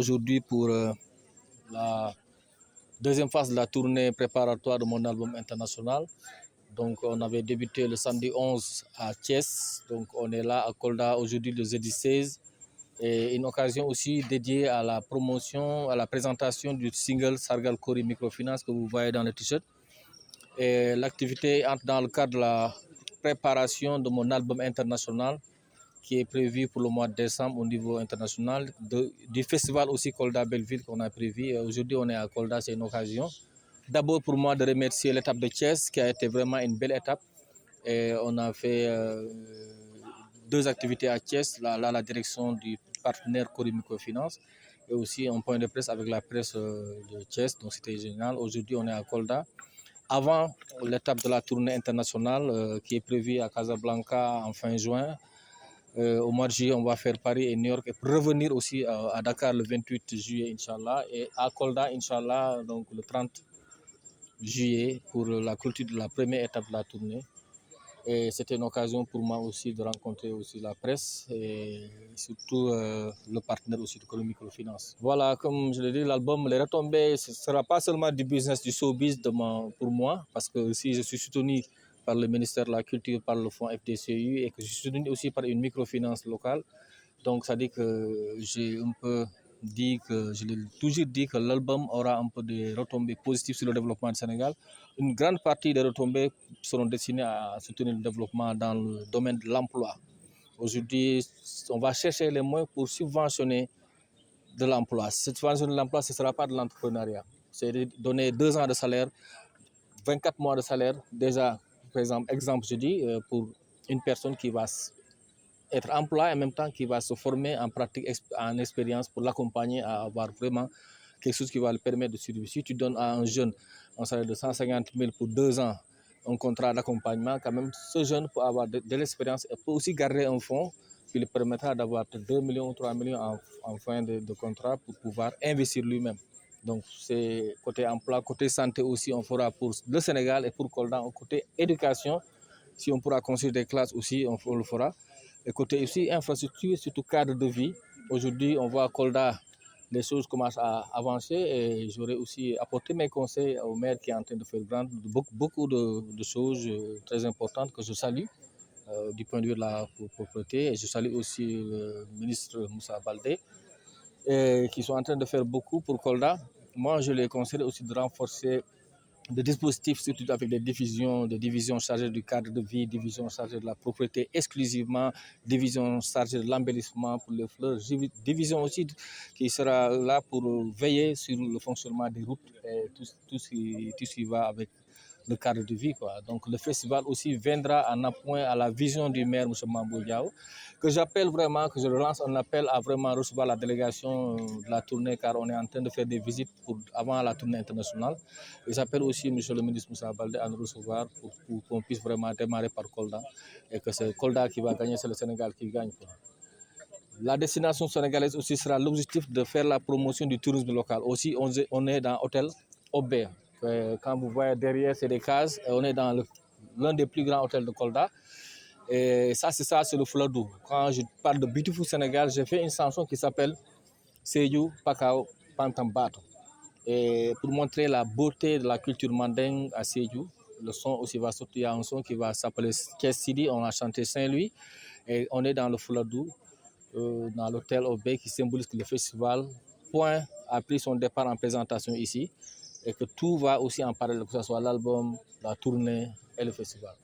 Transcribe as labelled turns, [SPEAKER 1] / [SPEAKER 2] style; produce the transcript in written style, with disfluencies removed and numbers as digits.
[SPEAKER 1] aujourd'hui pour la deuxième phase de la tournée préparatoire de mon album international. Donc on avait débuté le samedi 11 à Thiès, donc on est là à Kolda aujourd'hui le jeudi 16. Et une occasion aussi dédiée à la promotion, à la présentation du single Sargal Kori Microfinance que vous voyez dans le t-shirt. Et l'activité entre dans le cadre de la préparation de mon album international qui est prévu pour le mois de décembre au niveau international, du festival aussi Kolda Belleville qu'on a prévu. Aujourd'hui on est à Kolda, c'est une occasion. D'abord pour moi de remercier l'étape de Thiès qui a été vraiment une belle étape. Et on a fait 2 activités à Thiès, là la direction du partenaire Kori Microfinance et aussi un point de presse avec la presse de Thiès, donc c'était génial. Aujourd'hui on est à Kolda. Avant l'étape de la tournée internationale qui est prévue à Casablanca en fin juin, au mois de juillet on va faire Paris et New York et revenir aussi à Dakar le 28 juillet Inch'Allah et à Kolda Inch'Allah donc le 30 juillet pour la clôture de la première étape de la tournée. Et c'était une occasion pour moi aussi de rencontrer aussi la presse et surtout le partenaire aussi de Kori Microfinance. Voilà, comme je l'ai dit, l'album, les retombées, ce ne sera pas seulement du business, du showbiz pour moi, parce que si je suis soutenu par le ministère de la Culture, par le fonds FDCU et que je suis soutenu aussi par une microfinance locale, donc ça dit que j'ai un peu dit que, je l'ai toujours dit que l'album aura un peu de retombées positives sur le développement du Sénégal. Une grande partie des retombées seront destinées à soutenir le développement dans le domaine de l'emploi. Aujourd'hui, on va chercher les moyens pour subventionner de l'emploi. Subventionner de l'emploi, ce ne sera pas de l'entrepreneuriat. C'est de donner 2 ans de salaire, 24 mois de salaire. Déjà, par exemple, je dis, pour une personne qui va être employé en même temps qui va se former en pratique, en expérience pour l'accompagner à avoir vraiment quelque chose qui va le permettre de survivre. Si tu donnes à un jeune un salaire de 150 000 pour 2 ans, un contrat d'accompagnement, quand même, ce jeune peut avoir de l'expérience et peut aussi garder un fonds qui lui permettra d'avoir 2 millions ou 3 millions en fin de contrat pour pouvoir investir lui-même. Donc, c'est côté emploi, côté santé aussi, on fera pour le Sénégal et pour Kolda, côté éducation. Si on pourra construire des classes aussi, on le fera. Et côté aussi infrastructure, surtout cadre de vie. Aujourd'hui, on voit à Kolda, les choses commencent à avancer et j'aurais aussi apporté mes conseils au maire qui est en train de faire beaucoup de choses très importantes que je salue du point de vue de la propreté. Et je salue aussi le ministre Moussa Baldé qui sont en train de faire beaucoup pour Kolda. Moi, je les conseille aussi de renforcer des dispositifs, surtout avec des divisions chargées du cadre de vie, divisions chargées de la propriété exclusivement, divisions chargées de l'embellissement pour les fleurs, division aussi qui sera là pour veiller sur le fonctionnement des routes et tout ce qui va avec le cadre de vie, quoi. Donc le festival aussi viendra en appoint à la vision du maire M. Mambou Diao, que j'appelle vraiment, que je relance un appel à vraiment recevoir la délégation de la tournée, car on est en train de faire des visites avant la tournée internationale. Et j'appelle aussi M. le ministre Moussa Baldé à nous recevoir pour qu'on puisse vraiment démarrer par Kolda et que c'est Kolda qui va gagner, c'est le Sénégal qui gagne, quoi. La destination sénégalaise aussi sera l'objectif de faire la promotion du tourisme local. Aussi, on est dans l'hôtel Obé. Quand vous voyez derrière, c'est des cases. Et on est dans l'un des plus grands hôtels de Kolda. Et ça, c'est le Fladou. Quand je parle de Beautiful Sénégal, j'ai fait une chanson qui s'appelle Seyou Pakao Pantambato. Et pour montrer la beauté de la culture mandingue à Seyou, le son aussi va sortir. Il y a un son qui va s'appeler Thiès Sidi. On a chanté Saint-Louis. Et on est dans le Fladou, dans l'hôtel Obé qui symbolise que le festival Point a pris son départ en présentation ici. Et que tout va aussi en parallèle, que ce soit l'album, la tournée et le festival.